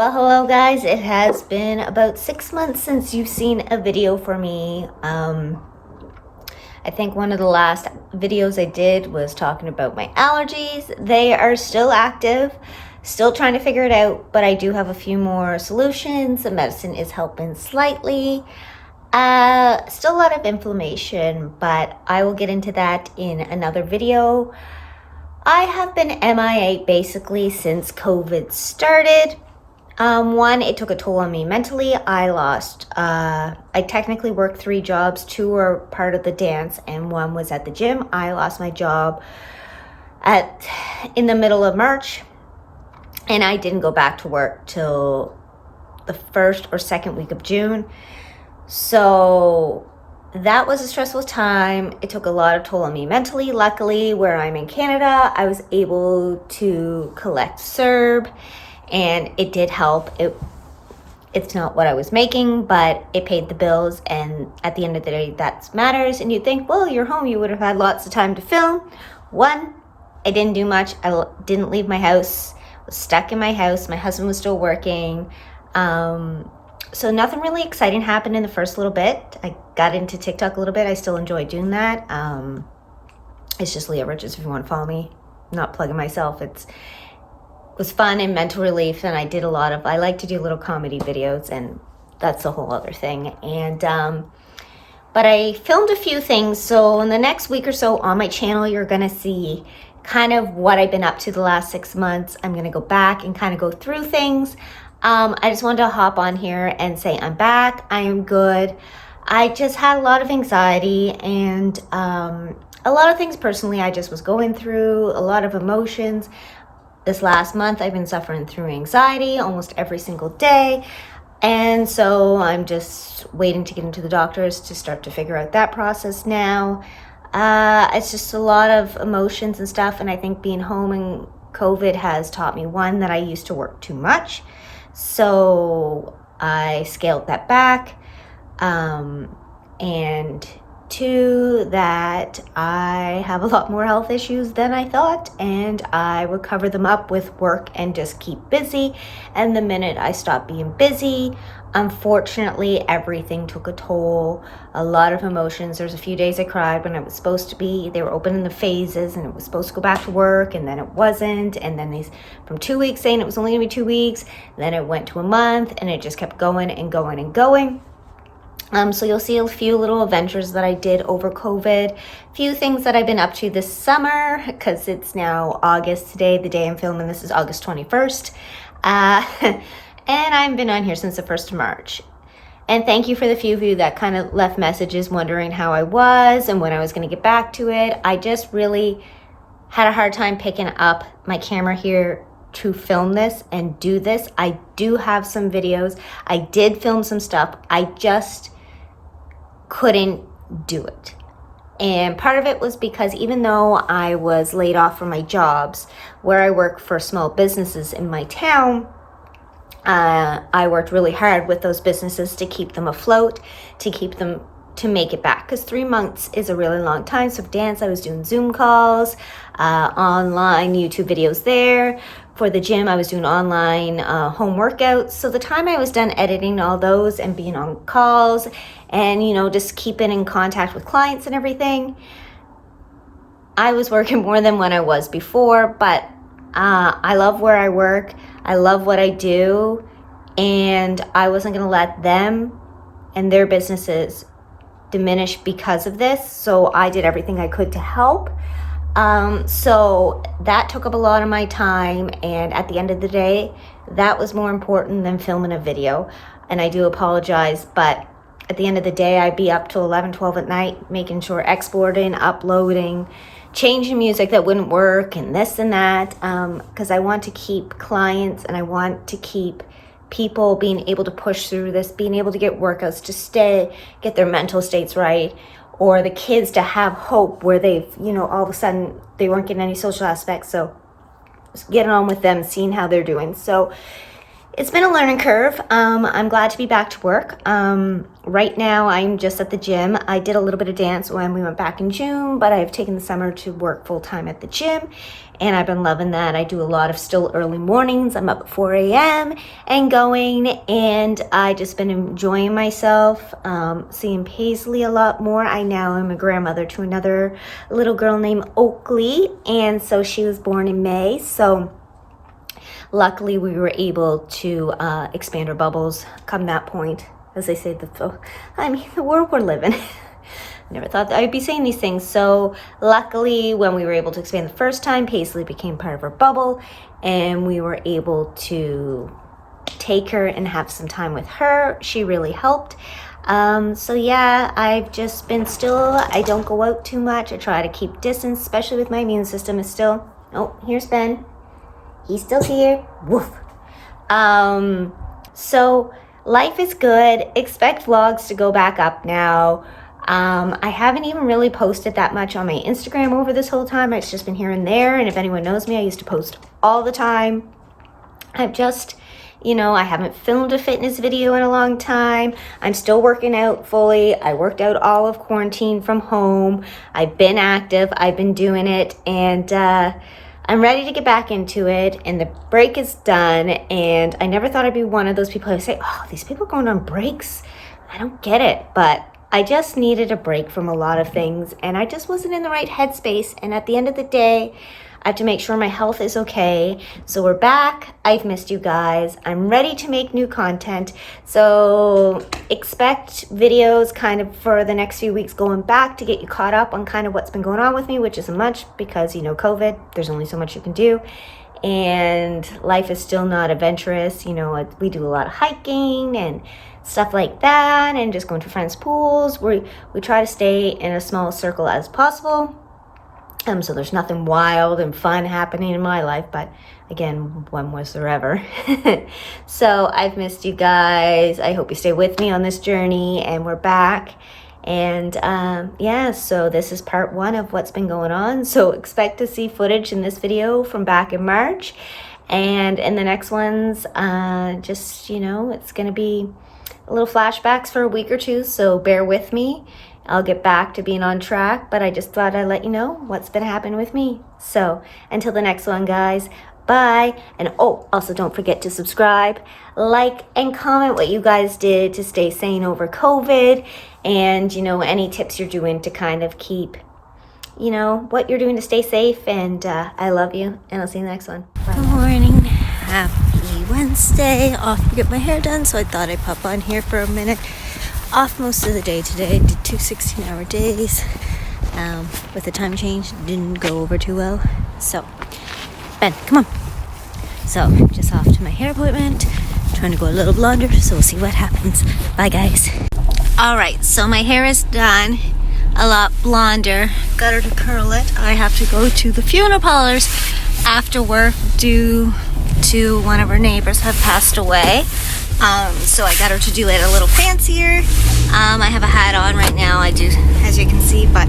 Well, hello guys. It has been about 6 months since you've seen a video from me. I think one of the last videos I did was talking about my allergies. They are still active, still trying to figure it out, but I do have a few more solutions. The medicine is helping slightly. Still a lot of inflammation, but I will get into that in another video. I have been MIA basically since COVID started. One, it took a toll on me mentally. I technically worked 3 jobs. 2 were part of the dance and 1 was at the gym. I lost my job in the middle of March, and I didn't go back to work till the 1st or 2nd week of June. So that was a stressful time. It took a lot of toll on me mentally. Luckily, where I'm in Canada, I was able to collect CERB, and it did help. It's not what I was making, but it paid the bills, and at the end of the day, that matters. And you'd think, well, you're home, you would have had lots of time to film. One, I didn't do much. I didn't leave my house. I was stuck in my house. My husband was still working. So nothing really exciting happened in the first little bit. I got into TikTok a little bit. I still enjoy doing that. It's just Leigha Richards if you want to follow me. I'm not plugging myself. It was fun and mental relief, and I like to do little comedy videos, and that's a whole other thing. And but I filmed a few things, so in the next week or so on my channel, you're gonna see kind of what I've been up to the last 6 months. I'm gonna go back and kind of go through things. I just wanted to hop on here and say I'm back. I am good. I just had a lot of anxiety and a lot of things personally I just was going through, a lot of emotions. This last month I've been suffering through anxiety almost every single day. And so I'm just waiting to get into the doctors to start to figure out that process now. It's just a lot of emotions and stuff. And I think being home and COVID has taught me, one, that I used to work too much. So I scaled that back. And 2, that I have a lot more health issues than I thought, and I would cover them up with work and just keep busy. And the minute I stopped being busy, unfortunately, everything took a toll. A lot of emotions. There's a few days I cried when it was supposed to be, they were opening the phases and it was supposed to go back to work, and then it wasn't. And then from 2 weeks saying it was only gonna be 2 weeks, then it went to a month, and it just kept going and going and going. So you'll see a few little adventures that I did over COVID, a few things that I've been up to this summer, because it's now August today. The day I'm filming this is August 21st. And I've been on here since the 1st of March. And thank you for the few of you that kind of left messages wondering how I was and when I was going to get back to it. I just really had a hard time picking up my camera here to film this and do this. I do have some videos. I did film some stuff. I just couldn't do it. And part of it was because even though I was laid off from my jobs where I work for small businesses in my town, I worked really hard with those businesses to keep them afloat, to make it back, because 3 months is a really long time. So for dance, I was doing Zoom calls, online YouTube videos there. For the gym, I was doing online home workouts. So the time I was done editing all those and being on calls and, just keeping in contact with clients and everything, I was working more than when I was before. But I love where I work. I love what I do. And I wasn't going to let them and their businesses diminish because of this. So I did everything I could to help. So that took up a lot of my time, and at the end of the day, that was more important than filming a video. And I do apologize, but at the end of the day, I'd be up till 11, 12 at night, making sure exporting, uploading, changing music that wouldn't work, and this and that, because I want to keep clients and I want to keep people being able to push through this, being able to get workouts, to get their mental states right, or the kids to have hope where they've, all of a sudden they weren't getting any social aspects. So just getting on with them, seeing how they're doing. So It's been a learning curve. I'm glad to be back to work. Right now, I'm just at the gym. I did a little bit of dance when we went back in June, but I've taken the summer to work full-time at the gym, and I've been loving that. I do a lot of still early mornings. I'm up at 4 a.m. and going, and I just been enjoying myself, seeing Paisley a lot more. I now am a grandmother to another little girl named Oakley, and so she was born in May, so luckily we were able to expand our bubbles come that point. As they say, the world we're living. Never thought that I'd be saying these things. So luckily, when we were able to expand the first time, Paisley became part of our bubble, and we were able to take her and have some time with her. She really helped. So yeah, I've just been I don't go out too much. I try to keep distance, especially with my immune system is still, oh, here's Ben. He's still here. Woof. So life is good. Expect vlogs to go back up now. I haven't even really posted that much on my Instagram over this whole time. It's just been here and there. And if anyone knows me, I used to post all the time. I've just, I haven't filmed a fitness video in a long time. I'm still working out fully. I worked out all of quarantine from home. I've been active. I've been doing it. And, I'm ready to get back into it, and the break is done, and I never thought I'd be one of those people who say, oh, these people are going on breaks. I don't get it, but I just needed a break from a lot of things, and I just wasn't in the right headspace, and at the end of the day, I have to make sure my health is okay. So we're back. I've missed you guys. I'm ready to make new content. So expect videos kind of for the next few weeks going back to get you caught up on kind of what's been going on with me, which isn't much because, COVID, there's only so much you can do. And life is still not adventurous. We do a lot of hiking and stuff like that and just going to friends' pools. We try to stay in a small circle as possible. So there's nothing wild and fun happening in my life, but again, when was there ever? So I've missed you guys. I hope you stay with me on this journey, and we're back. And so this is part 1 of what's been going on. So expect to see footage in this video from back in March. And in the next ones, it's going to be a little flashbacks for a week or two, so bear with me. I'll get back to being on track, but I just thought I'd let you know what's been happening with me. So until the next one, guys, bye. And also don't forget to subscribe, like, and comment what you guys did to stay sane over COVID, and any tips you're doing to kind of keep what you're doing to stay safe. And I love you, and I'll see you in the next one. Bye. Good morning. Happy Wednesday. Off to get my hair done, so I thought I'd pop on here for a minute. Off most of the day today. Did 2 16-hour days. With the time change, didn't go over too well. So, Ben, come on. So, just off to my hair appointment. Trying to go a little blonder, so we'll see what happens. Bye, guys. Alright, so my hair is done. A lot blonder. Got her to curl it. I have to go to the funeral parlors after work due to one of her neighbors have passed away. So I got her to do it a little fancier. I have a hat on right now, I do, as you can see, but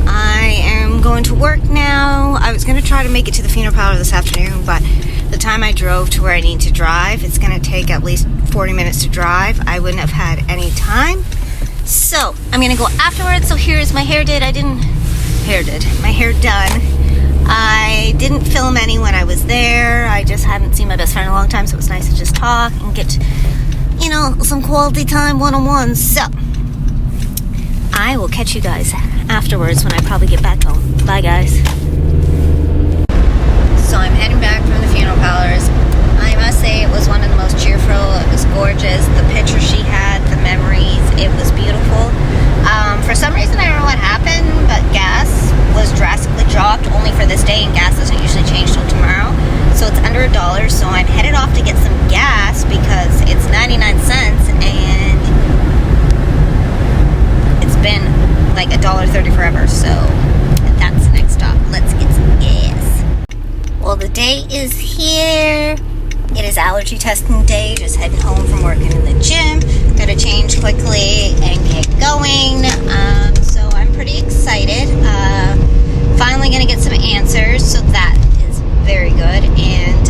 I am going to work now. I was going to try to make it to the funeral parlor this afternoon, but the time I drove to where I need to drive, it's going to take at least 40 minutes to drive. I wouldn't have had any time. So I'm going to go afterwards. So here's my hair did. My hair done. I didn't film any when I was there. I just hadn't seen my best friend in a long time, so it was nice to just talk and get, some quality time one-on-one. So I will catch you guys afterwards when I probably get back home. Bye, guys. So I'm heading back from the funeral parlors. I must say it was one of the most cheerful. It was gorgeous. The pictures she had, the memories, it was beautiful. For some reason, I don't know what happened, but gas was drastically dropped only for this day, and gas doesn't usually change till tomorrow. So it's under $1, so I'm headed off to get some gas because it's 99 cents, and it's been like $1.30 forever, so that's the next stop. Let's get some gas. Well, the day is here. It is allergy testing day. Just heading home from working in the gym. Gotta change quickly and get going. So I'm pretty excited. Finally gonna get some answers, so that is very good. And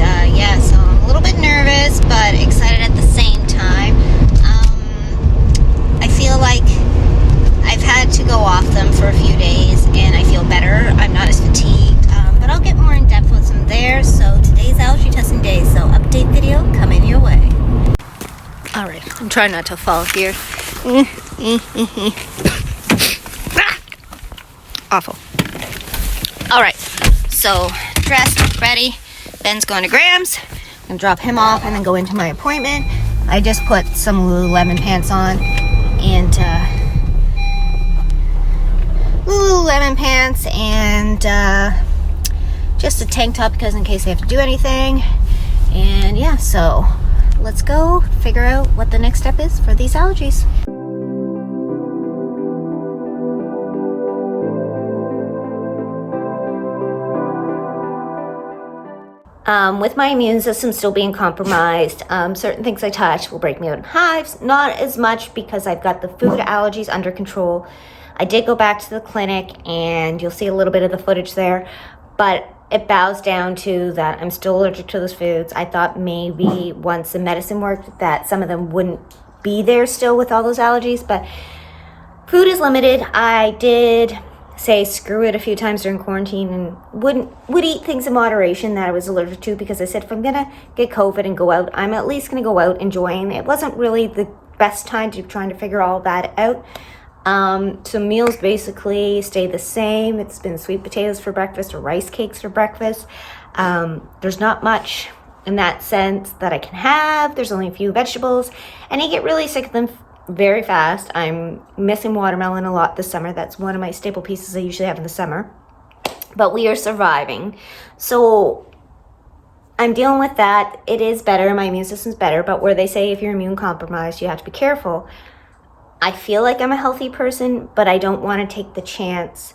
so I'm a little bit nervous, but excited try not to fall here. Awful. All right, so dressed, ready. Ben's going to Graham's. I'm gonna drop him off and then go into my appointment. I just put some Lululemon pants on and Lululemon pants and just a tank top because in case I have to do anything. And yeah, so let's go figure out what the next step is for these allergies. With my immune system still being compromised, certain things I touch will break me out in hives. Not as much because I've got the food allergies under control. I did go back to the clinic and you'll see a little bit of the footage there, but it bows down to that I'm still allergic to those foods. I thought maybe once the medicine worked that some of them wouldn't be there still with all those allergies, but food is limited. I did say screw it a few times during quarantine and would eat things in moderation that I was allergic to, because I said if I'm gonna get COVID and go out, I'm at least gonna go out enjoying. It wasn't really the best time to trying to figure all that out. So meals basically stay the same. It's been sweet potatoes for breakfast or rice cakes for breakfast. There's not much in that sense that I can have. There's only a few vegetables and I get really sick of them very fast. I'm missing watermelon a lot this summer. That's one of my staple pieces I usually have in the summer. But we are surviving. So I'm dealing with that. It is better. My immune system's better. But where they say if you're immune compromised, you have to be careful. I feel like I'm a healthy person, but I don't want to take the chance.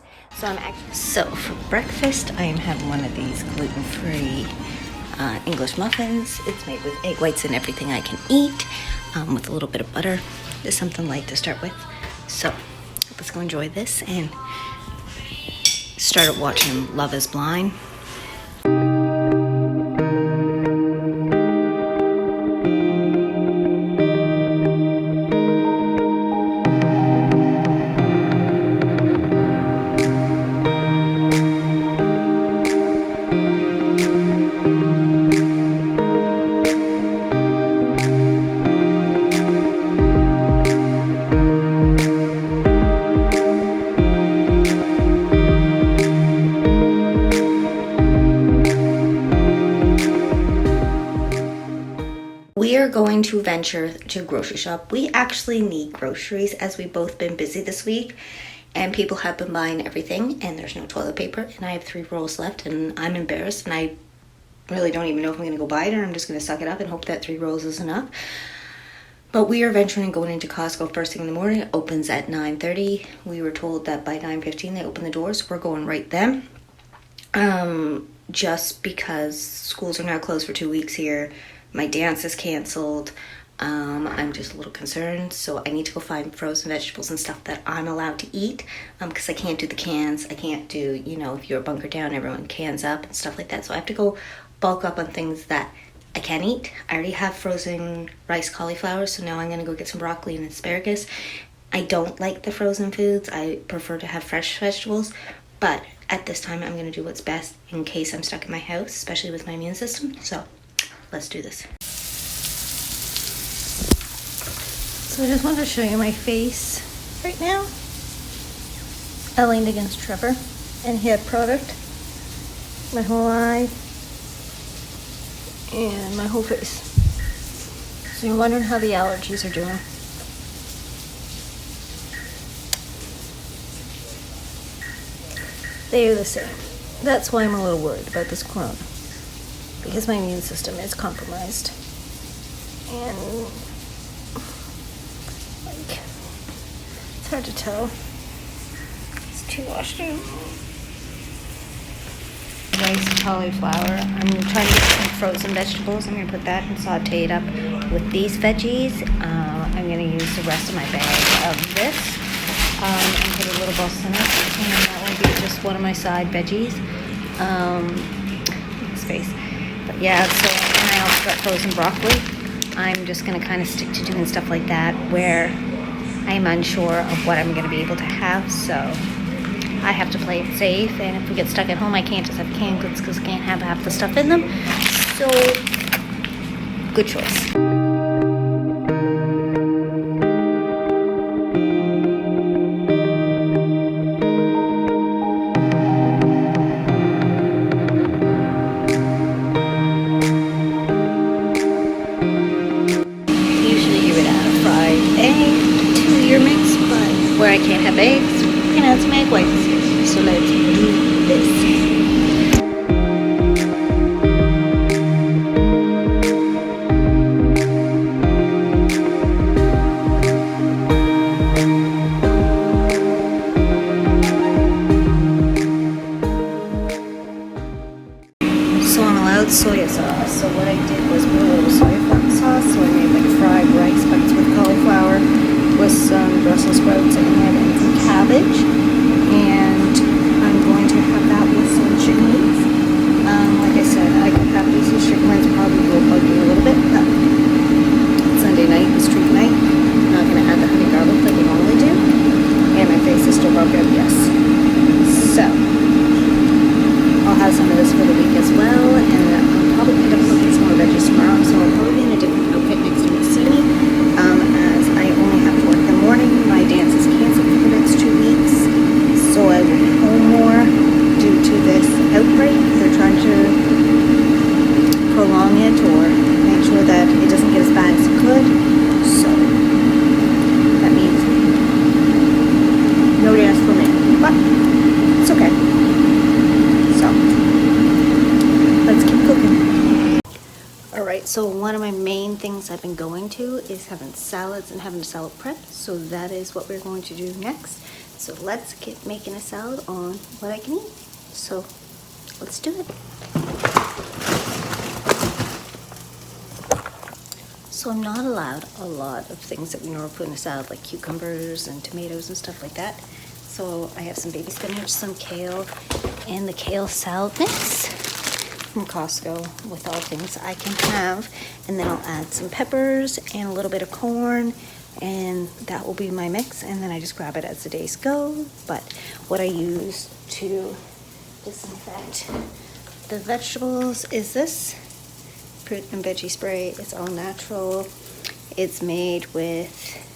So for breakfast, I am having one of these gluten-free English muffins. It's made with egg whites and everything I can eat, with a little bit of butter. Just something light to start with. So let's go enjoy this and started watching Love is Blind. We are going to venture to grocery shop. We actually need groceries as we've both been busy this week and people have been buying everything and there's no toilet paper and I have 3 rolls left and I'm embarrassed and I really don't even know if I'm going to go buy it or I'm just going to suck it up and hope that 3 rolls is enough. But we are venturing and going into Costco first thing in the morning. It opens at 9:30. We were told that by 9:15 they open the doors. We're going right then. Just because schools are now closed for 2 weeks here. My dance is canceled. I'm just a little concerned. So I need to go find frozen vegetables and stuff that I'm allowed to eat. Because I can't do the cans. I can't do, if you're bunkered down, everyone cans up and stuff like that. So I have to go bulk up on things that I can eat. I already have frozen rice cauliflower. So now I'm going to go get some broccoli and asparagus. I don't like the frozen foods. I prefer to have fresh vegetables. But at this time, I'm going to do what's best in case I'm stuck in my house, especially with my immune system. So let's do this. So I just wanted to show you my face right now. I leaned against Trevor and he had product. My whole eye and my whole face. So you're wondering how the allergies are doing. They are the same. That's why I'm a little worried about this corona. Because my immune system is compromised. And, it's hard to tell. It's too washed out. Rice, cauliflower. I'm trying to get some frozen vegetables. I'm going to put that and saute it up with these veggies. I'm going to use the rest of my bag of this. And put a little balsamic. And that will be just one of my side veggies. Space. But yeah, so, and I also got frozen broccoli. I'm just going to kind of stick to doing stuff like that where I'm unsure of what I'm going to be able to have. So I have to play it safe. And if we get stuck at home, I can't just have canned goods because I can't have half the stuff in them. So, good choice. twice. So let's do this. So I'm allowed soy sauce. So what I did was put a little soy sauce. So I made like fried rice, but it's with cauliflower, with some Brussels sprouts and some cabbage. And I'm going to have that with some chicken wings. Like I said, I could have these chicken wings, probably will bug me a little bit. But it's Sunday night, it's treat night. I'm not going to add the honey garlic like I normally do. And my face is still broken, yes. So I'll have some of this for the week as well, and I'll probably end up cooking some more veggies tomorrow, so I'll probably be in a different outfit next time you see me, as I only have to work in the morning. My dance is canceled for the next 2 weeks, so I will be home more due to this outbreak. They're trying to prolong it or make sure that it doesn't get as bad as it could, so that means no dance for me, but it's okay. Let's keep cooking. Alright, so one of my main things I've been going to is having salads and having a salad prep. So that is what we're going to do next. So let's get making a salad on what I can eat. So let's do it. So I'm not allowed a lot of things that we normally put in a salad, like cucumbers and tomatoes and stuff like that. So I have some baby spinach, some kale, and the kale salad mix from Costco with all things I can have. And then I'll add some peppers and a little bit of corn, and that will be my mix. And then I just grab it as the days go. But what I use to disinfect the vegetables is this fruit and veggie spray. It's all natural. It's made with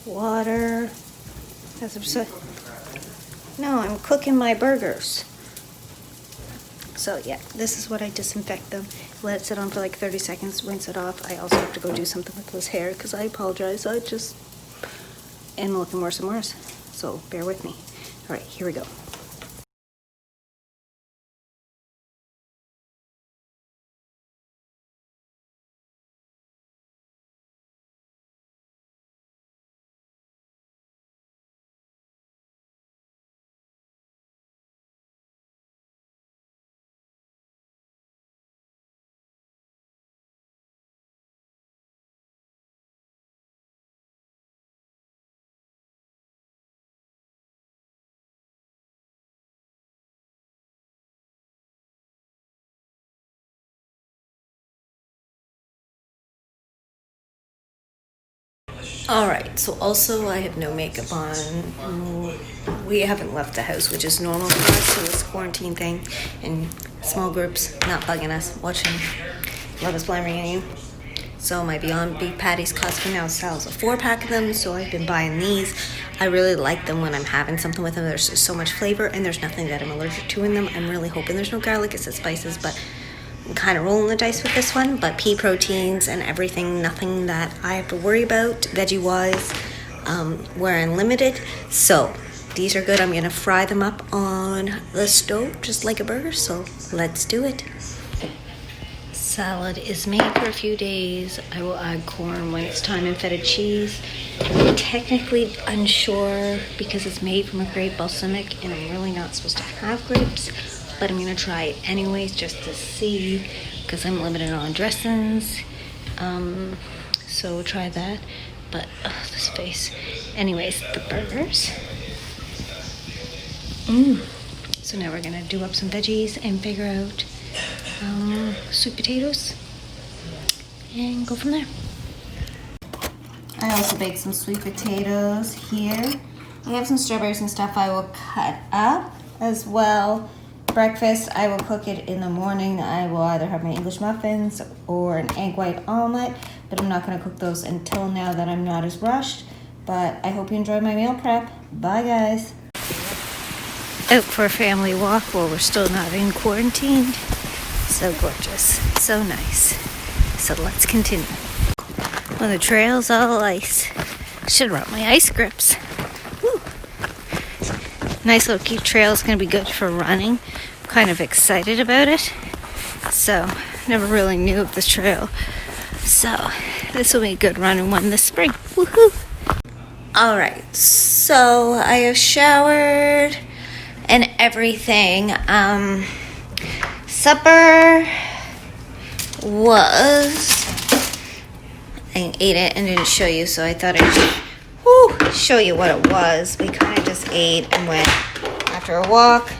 water. No, I'm cooking my burgers. So yeah, this is what I disinfect them. Let it sit on for like 30 seconds, rinse it off. I also have to go do something with this hair because I apologize. I just am looking worse and worse. So bear with me. All right, here we go. All right, so also I have no makeup on. We haven't left the house, which is normal for us, so this quarantine thing in small groups, not bugging us, watching Love is Blind Reunion. So my Beyond Beef patties Costco now sells a 4-pack of them, so I've been buying these. I really like them when I'm having something with them. There's just so much flavor, and there's nothing that I'm allergic to in them. I'm really hoping there's no garlic. It says spices, but I'm kind of rolling the dice with this one. But pea proteins and everything, nothing that I have to worry about veggie-wise. We're unlimited, so these are good. I'm gonna fry them up on the stove just like a burger, so let's do it. Salad is made for a few days. I will add corn when it's time and feta cheese. I'm technically unsure because it's made from a grape balsamic and I'm really not supposed to have grapes, but I'm gonna try it anyways just to see because I'm limited on dressings. So try that. But this face. Anyways, the burgers. So now we're gonna do up some veggies and figure out sweet potatoes and go from there. I also baked some sweet potatoes here. I have some strawberries and stuff I will cut up as well. Breakfast, I will cook it in the morning. I will either have my English muffins or an egg white omelet, but I'm not going to cook those until now that I'm not as rushed. But I hope you enjoyed my meal prep. Bye, guys. Out for a family walk while we're still not in quarantine. So gorgeous, so nice. So let's continue. When the trail's all ice. Should have brought my ice grips. Woo. Nice little cute trail. It's going to be good for running. I'm kind of excited about it. So, never really knew of this trail. So, this will be a good running one this spring. Woohoo! Alright, so I have showered and everything. Supper was... I ate it and didn't show you, so I thought I'd show you what it was. We kind of just ate and went after a walk.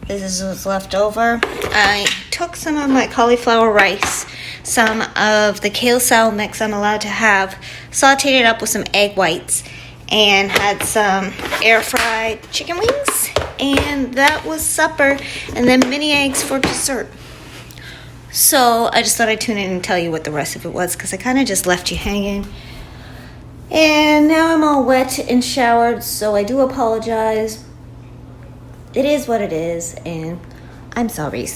This is what's left over. I took some of my cauliflower rice, some of the kale sour mix I'm allowed to have, sauteed it up with some egg whites, and had some air fried chicken wings. And that was supper, and then mini eggs for dessert. So I just thought I'd tune in and tell you what the rest of it was, because I kind of just left you hanging. And now I'm all wet and showered, so I do apologize. It is what it is, and I'm sorry.